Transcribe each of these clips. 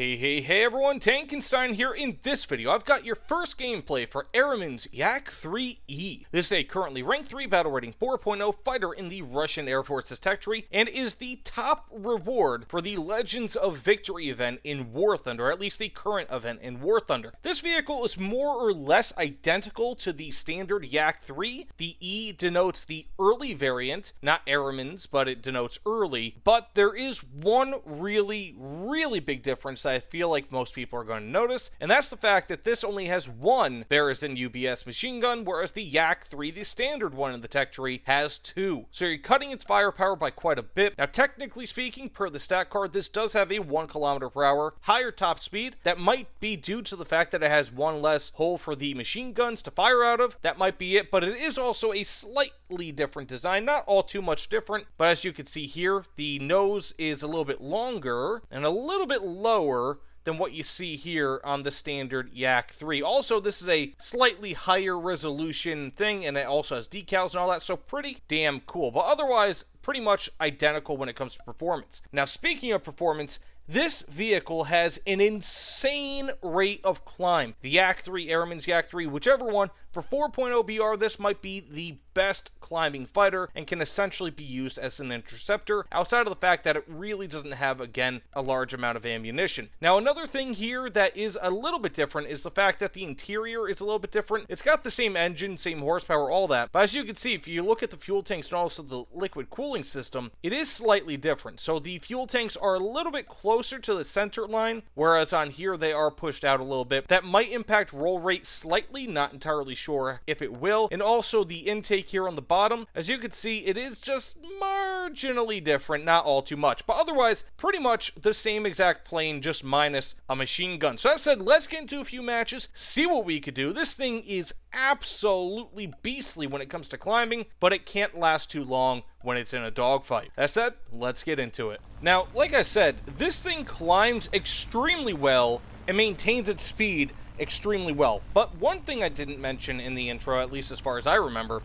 Hey everyone, Tankenstein here. In this video, I've got your first gameplay for Eremin's Yak-3E. This is a currently rank 3 battle rating 4.0 fighter in the Russian Air Force's tech tree, and is the top reward for the Legends of Victory event in War Thunder, or at least the current event in War Thunder. This vehicle is more or less identical to the standard Yak-3. The E denotes the early variant, not Eremin's, but it denotes early, but there is one really big difference that I feel like most people are going to notice, and that's the fact that this only has one Berezin UBS machine gun, whereas the Yak-3, the standard one in the tech tree, has two. So you're cutting its firepower by quite a bit. Now, technically speaking, per the stat card, this does have a 1 km/h higher top speed. That might be due to the fact that it has one less hole for the machine guns to fire out of. That might be it, but it is also a slightly different design, not all too much different, but as you can see here, the nose is a little bit longer and a little bit lower than what you see here on the standard Yak-3. Also, this is a slightly higher resolution thing, and it also has decals and all that, so pretty damn cool. But otherwise, pretty much identical when it comes to performance. Now, speaking of performance, this vehicle has an insane rate of climb. The Yak-3, Eremin's Yak-3, whichever one, for 4.0 BR, this might be the best climbing fighter and can essentially be used as an interceptor, outside of the fact that it really doesn't have, again, a large amount of ammunition. Now, another thing here that is a little bit different is the fact that the interior is a little bit different. It's got the same engine, same horsepower, all that, but as you can see, if you look at the fuel tanks and also the liquid cooling system, it is slightly different. So the fuel tanks are a little bit closer to the center line, whereas on here they are pushed out a little bit. That might impact roll rate slightly, not entirely sure if it will. And also the intake here on the bottom, as you can see, it is just marginally different, not all too much, but otherwise pretty much the same exact plane, just minus a machine gun. So that said, let's get into a few matches, see what we could do. This thing is absolutely beastly when it comes to climbing, but it can't last too long when it's in a dogfight. That said, let's get into it. Now, like I said, this thing climbs extremely well and maintains its speed extremely well. But one thing I didn't mention in the intro, at least as far as I remember,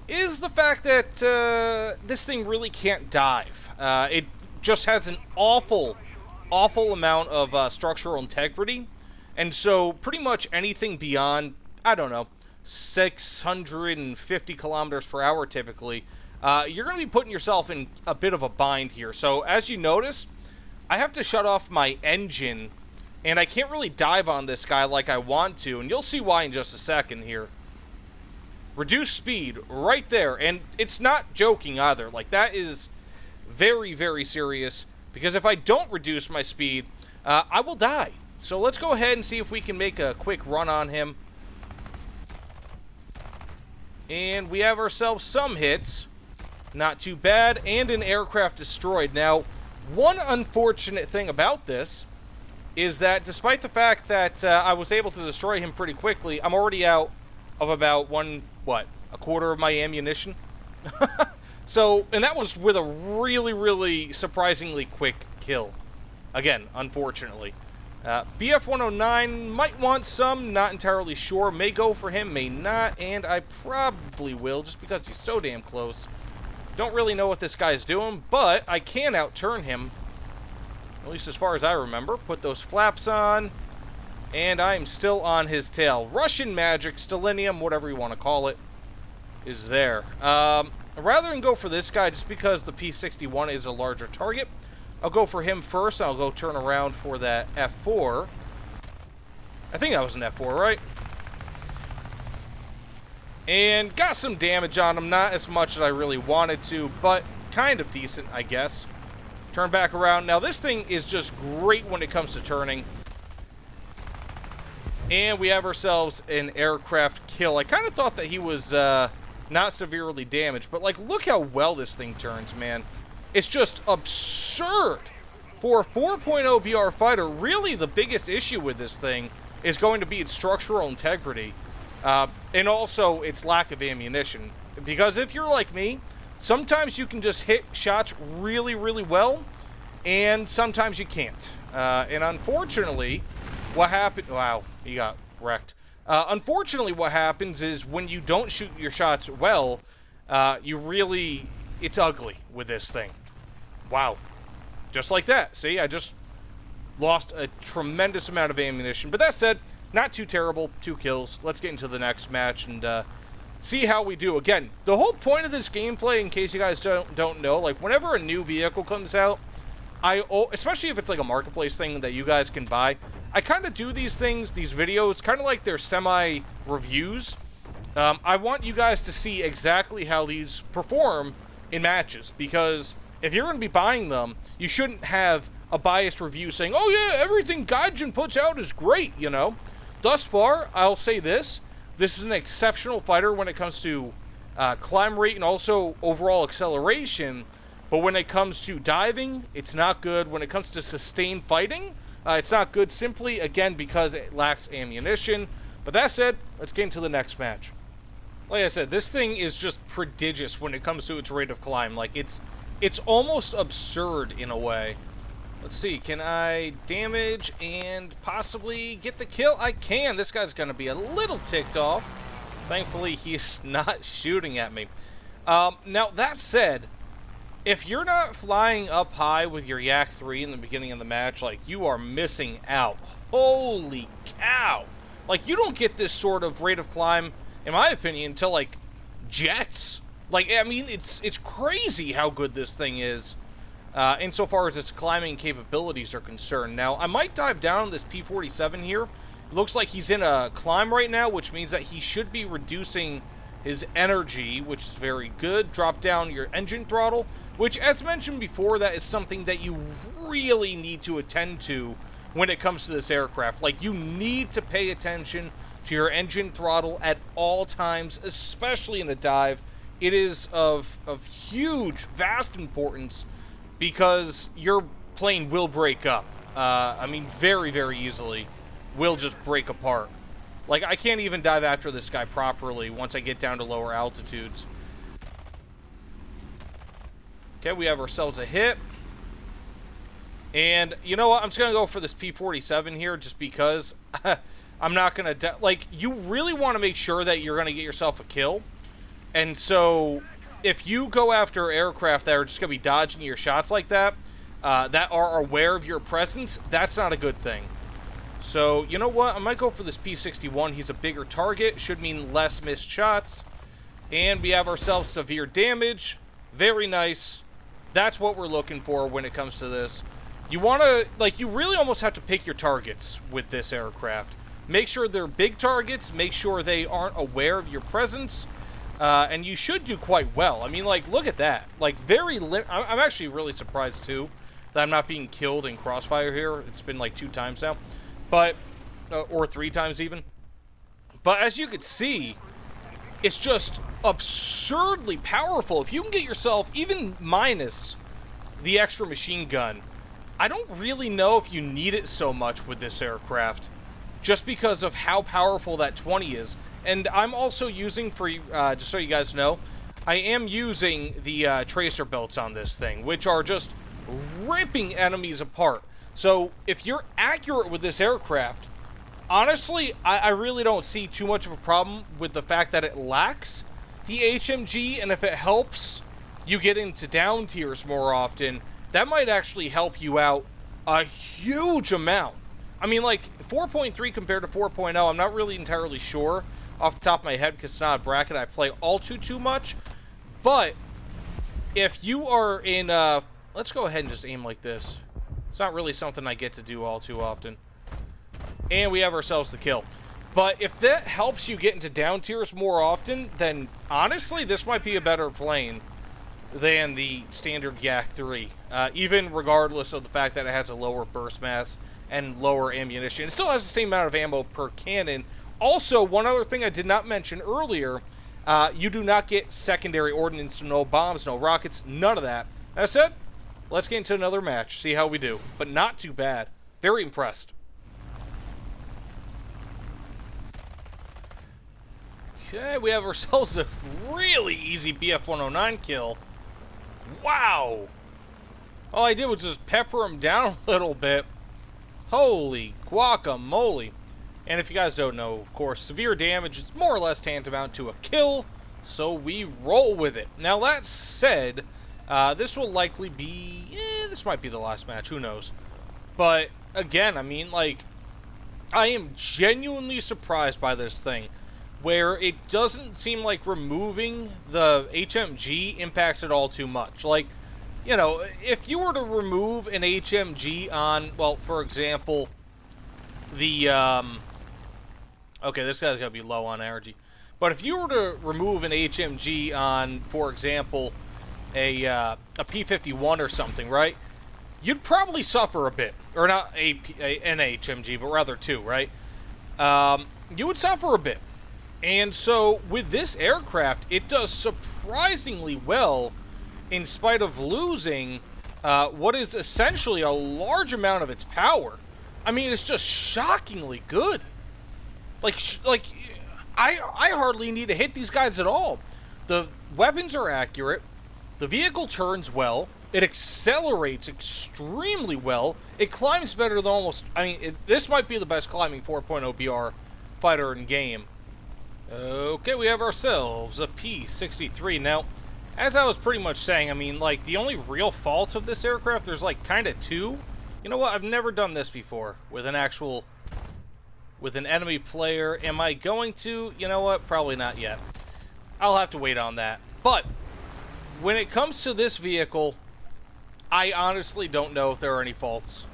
is the fact that this thing really can't dive. It just has an awful amount of structural integrity, and so pretty much anything beyond, I don't know, 650 kilometers per hour typically, you're going to be putting yourself in a bit of a bind here. So as you notice, I have to shut off my engine, and I can't really dive on this guy like I want to, and you'll see why in just a second here. Reduce speed right there, and it's not joking either. Like, that is very serious, because if I don't reduce my speed, I will die. So let's go ahead and see if we can make a quick run on him. And we have ourselves some hits. Not too bad, and an aircraft destroyed. Now, one unfortunate thing about this is that despite the fact that I was able to destroy him pretty quickly, I'm already out of about a quarter of my ammunition. So, and that was with a really surprisingly quick kill. Again, unfortunately. BF-109 might want some, not entirely sure. May go for him, may not, and I probably will, just because he's so damn close. Don't really know what this guy's doing, but I can outturn him, at least as far as I remember. Put those flaps on, and I'm still on his tail. Russian magic, Stalinium, whatever you want to call it, is there. Rather than go for this guy, just because the P-61 is a larger target, I'll go for him first. I'll go turn around for that F4. I think that was an F4, right? And got some damage on him. Not as much as I really wanted to, but kind of decent, I guess. Turn back around. Now, this thing is just great when it comes to turning. And we have ourselves an aircraft kill. I kind of thought that he was not severely damaged, but like, look how well this thing turns, man. It's just absurd. For a 4.0 BR fighter, really the biggest issue with this thing is going to be its structural integrity, and also its lack of ammunition. Because if you're like me, sometimes you can just hit shots really well, and sometimes you can't. And unfortunately, what happened... Wow, he got wrecked. Unfortunately, what happens is when you don't shoot your shots well, it's ugly with this thing. Wow. Just like that. See, I just lost a tremendous amount of ammunition. But that said, not too terrible. 2 kills. Let's get into the next match and see how we do. Again, the whole point of this gameplay, in case you guys don't know, like whenever a new vehicle comes out, especially if it's like a marketplace thing that you guys can buy, I kind of do these things, these videos, kind of like they're semi-reviews. I want you guys to see exactly how these perform in matches, because if you're going to be buying them, you shouldn't have a biased review saying, oh yeah, everything Gaijin puts out is great, you know. Thus far, I'll say this is an exceptional fighter when it comes to climb rate and also overall acceleration, but when it comes to diving, it's not good. When it comes to sustained fighting, it's not good, simply, again, because it lacks ammunition. But that said, let's get into the next match. Like I said, this thing is just prodigious when it comes to its rate of climb. Like, it's almost absurd in a way. Let's see, can I damage and possibly get the kill? I can. This guy's going to be a little ticked off. Thankfully, he's not shooting at me. Now, that said, if you're not flying up high with your Yak-3 in the beginning of the match, like, you are missing out. Holy cow. Like, you don't get this sort of rate of climb, in my opinion, until, like, jets. Like, I mean, it's crazy how good this thing is, insofar as its climbing capabilities are concerned. Now, I might dive down on this P-47 here. It looks like he's in a climb right now, which means that he should be reducing his energy, which is very good. Drop down your engine throttle, which, as mentioned before, that is something that you really need to attend to when it comes to this aircraft. Like, you need to pay attention to your engine throttle at all times, especially in a dive. It is of huge, vast importance, because your plane will break up. I mean, very, very easily will just break apart. Like, I can't even dive after this guy properly once I get down to lower altitudes. Okay, we have ourselves a hit. And you know what? I'm just going to go for this P-47 here just because I'm not going to... Like, you really want to make sure that you're going to get yourself a kill. And so, if you go after aircraft that are just going to be dodging your shots like that, that are aware of your presence, that's not a good thing. So, you know what? I might go for this P-61. He's a bigger target. Should mean less missed shots. And we have ourselves severe damage. Very nice. That's what we're looking for when it comes to this. You want to, like, you really almost have to pick your targets with this aircraft. Make sure they're big targets. Make sure they aren't aware of your presence. And you should do quite well. I mean, like, look at that. Like, I'm actually really surprised, too, that I'm not being killed in crossfire here. It's been, like, 2 times now. But, or 3 times even. But as you can see, it's just absurdly powerful. If you can get yourself, even minus the extra machine gun, I don't really know if you need it so much with this aircraft, just because of how powerful that 20 is. And I'm also using, for just so you guys know, I am using the tracer belts on this thing, which are just ripping enemies apart. So if you're accurate with this aircraft, honestly, I really don't see too much of a problem with the fact that it lacks the HMG, and if it helps you get into down tiers more often, that might actually help you out a huge amount. I mean, like, 4.3 compared to 4.0, I'm not really entirely sure off the top of my head because it's not a bracket I play all too much. But if you are in, let's go ahead and just aim like this. It's not really something I get to do all too often. And we have ourselves the kill. But if that helps you get into down tiers more often, then honestly, this might be a better plane than the standard Yak-3. Even regardless of the fact that it has a lower burst mass and lower ammunition. It still has the same amount of ammo per cannon. Also, one other thing I did not mention earlier, you do not get secondary ordnance, no bombs, no rockets, none of that. That's it. Let's get into another match, see how we do. But not too bad. Very impressed. Okay, we have ourselves a really easy BF-109 kill. Wow! All I did was just pepper him down a little bit. Holy guacamole. And if you guys don't know, of course, severe damage is more or less tantamount to a kill, so we roll with it. Now, that said, this will likely be... this might be the last match, who knows. But again, I mean, like, I am genuinely surprised by this thing, where it doesn't seem like removing the HMG impacts it all too much. Like, you know, if you were to remove an HMG on, well, for example, the, okay, this guy's gonna be low on energy. But if you were to remove an HMG on, for example, a P51 or something, right? You'd probably suffer a bit. Or not an HMG, but rather two, right? You would suffer a bit. And so, with this aircraft, it does surprisingly well in spite of losing what is essentially a large amount of its power. I mean, it's just shockingly good. Like I hardly need to hit these guys at all. The weapons are accurate. The vehicle turns well. It accelerates extremely well. It climbs better than almost... I mean, this might be the best climbing 4.0 BR fighter in game. Okay, we have ourselves a P-63. Now, as I was pretty much saying, I mean, like, the only real fault of this aircraft, there's, like, kind of two. You know what? I've never done this before with an actual... with an enemy player. Am I going to? You know what? Probably not yet. I'll have to wait on that. But when it comes to this vehicle, I honestly don't know if there are any faults.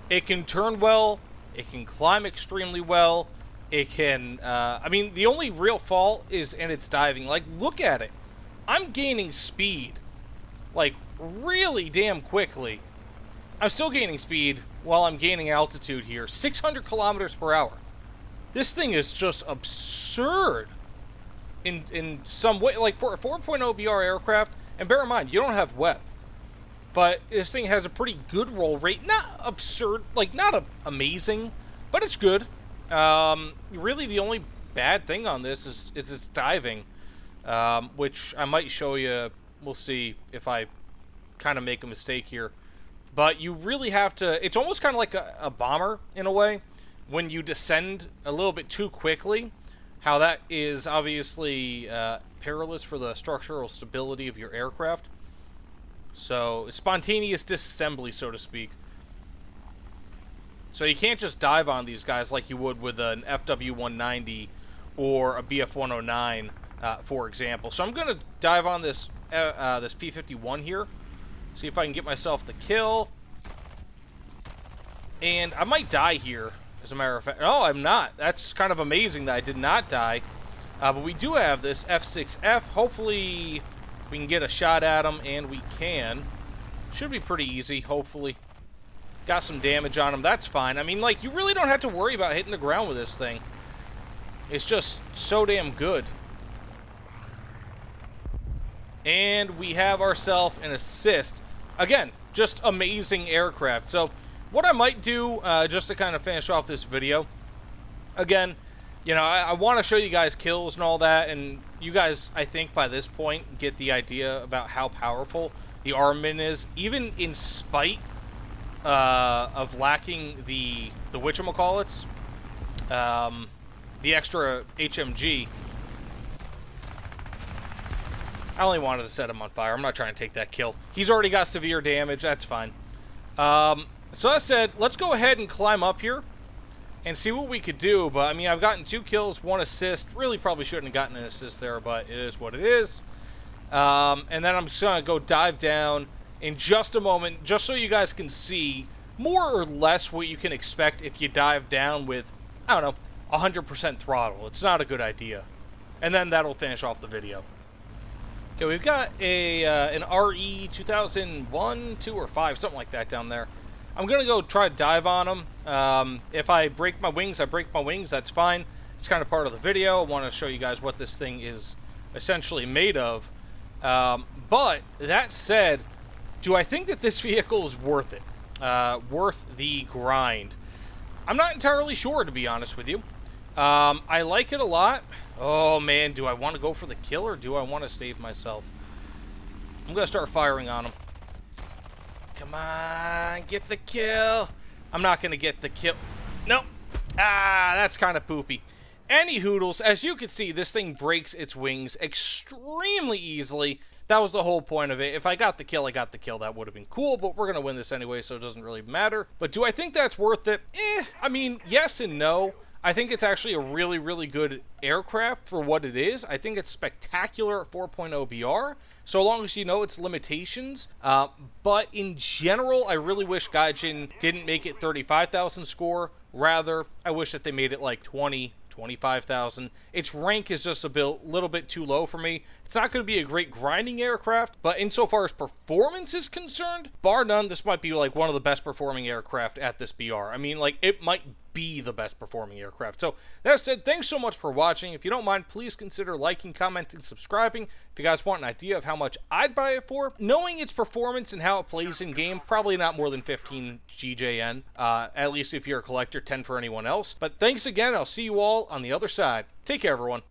It can turn well. It can climb extremely well. It can, I mean, the only real fault is in its diving. Like, look at it. I'm gaining speed, like, really damn quickly. I'm still gaining speed while I'm gaining altitude here. 600 kilometers per hour. This thing is just absurd in some way. Like, for a 4.0 BR aircraft, and bear in mind, you don't have WEP. But this thing has a pretty good roll rate. Not absurd, like, not amazing, but it's good. Really, the only bad thing on this is its diving, which I might show you. We'll see if I kind of make a mistake here. But you really have to... It's almost kind of like a bomber, in a way, when you descend a little bit too quickly. How that is obviously perilous for the structural stability of your aircraft. So, spontaneous disassembly, so to speak. So you can't just dive on these guys like you would with an FW-190 or a BF-109, for example. So I'm going to dive on this this P-51 here. See if I can get myself the kill. And I might die here, as a matter of fact. No, I'm not. That's kind of amazing that I did not die. But we do have this F6F. Hopefully we can get a shot at him, and we can. Should be pretty easy, hopefully. Got some damage on him. That's fine. I mean, like, you really don't have to worry about hitting the ground with this thing. It's just so damn good. And we have ourselves an assist. Again, just amazing aircraft. So, what I might do, just to kind of finish off this video, again, you know, I want to show you guys kills and all that, and you guys, I think, by this point, get the idea about how powerful the Eremin is, even in spite of lacking the whatchamacallits, the extra HMG. I only wanted to set him on fire. I'm not trying to take that kill. He's already got severe damage. That's fine. So I said, let's go ahead and climb up here and see what we could do. But, I mean, I've gotten 2 kills, 1 assist. Really probably shouldn't have gotten an assist there, but it is what it is. And then I'm just going to go dive down in just a moment, just so you guys can see more or less what you can expect if you dive down with, I don't know, 100% throttle. It's not a good idea. And then that'll finish off the video. Okay, we've got an RE 2001, 2, or 5, something like that down there. I'm going to go try to dive on them. If I break my wings, I break my wings. That's fine. It's kind of part of the video. I want to show you guys what this thing is essentially made of. But that said, do I think that this vehicle is worth it? Worth the grind? I'm not entirely sure, to be honest with you. I like it a lot. Oh, man, do I want to go for the kill or do I want to save myself? I'm going to start firing on him. Come on, get the kill. I'm not going to get the kill. Nope. Ah, that's kind of poopy. Any hoodles, as you can see, this thing breaks its wings extremely easily. that was the whole point of it. If I got the kill, I got the kill. That would have been cool, but we're going to win this anyway, so it doesn't really matter. But do I think that's worth it? I mean, yes and no. I think it's actually a really, really good aircraft for what it is. I think it's spectacular at 4.0 BR, so long as you know its limitations. But in general, I really wish Gaijin didn't make it 35,000 score. Rather, I wish that they made it like 20, 25,000. Its rank is just a little bit too low for me. It's not going to be a great grinding aircraft, but insofar as performance is concerned, bar none, this might be like one of the best performing aircraft at this BR. I mean, like, it might be the best performing aircraft. So, that said, thanks so much for watching. If you don't mind, please consider liking, commenting, subscribing. If you guys want an idea of how much I'd buy it for, knowing its performance and how it plays in game, probably not more than 15 GJN, at least if you're a collector, 10 for anyone else. But thanks again, I'll see you all on the other side. Take care, everyone.